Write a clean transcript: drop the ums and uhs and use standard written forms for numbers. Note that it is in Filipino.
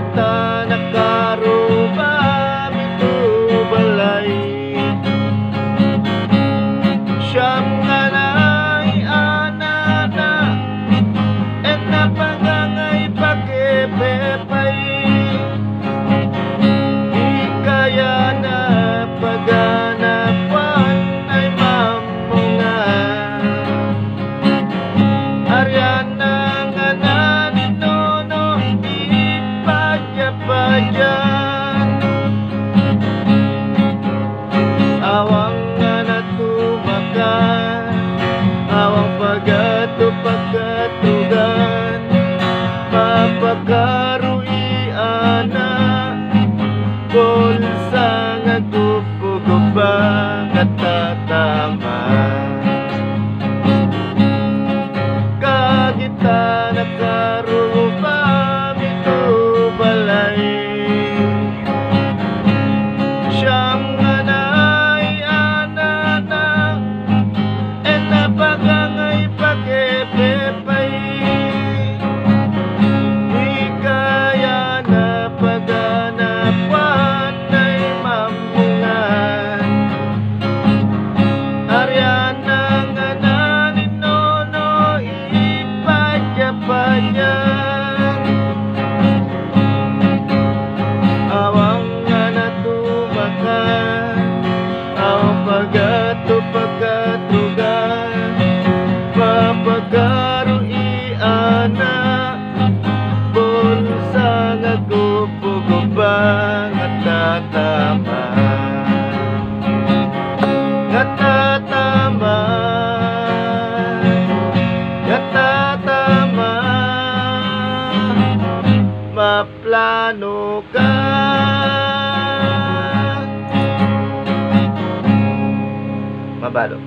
kita nakaruba mitubalay. Siyam nga na'y anana et napangangay pagkipepay. Ikaya na paganapan ay mamunga. Ariana nga naninono ipagyapayan. Awang nga natumakan, awang pagkatugan, mapakaruian na pulsa nga gupuguba katatama. Kagita nakaruba mitubalay. Siyam nga na'y anana et napangangay pagkipepay. Ikaya na paganapan ay mamungan. Ariana nga naninono ipagyapayan. Awang nga natumakan, awang pagkatugan, mapagkaruian na pulsa nga gupuguba nga tatama. Nga tatama, nga tatama, maplano ka. Mabalo.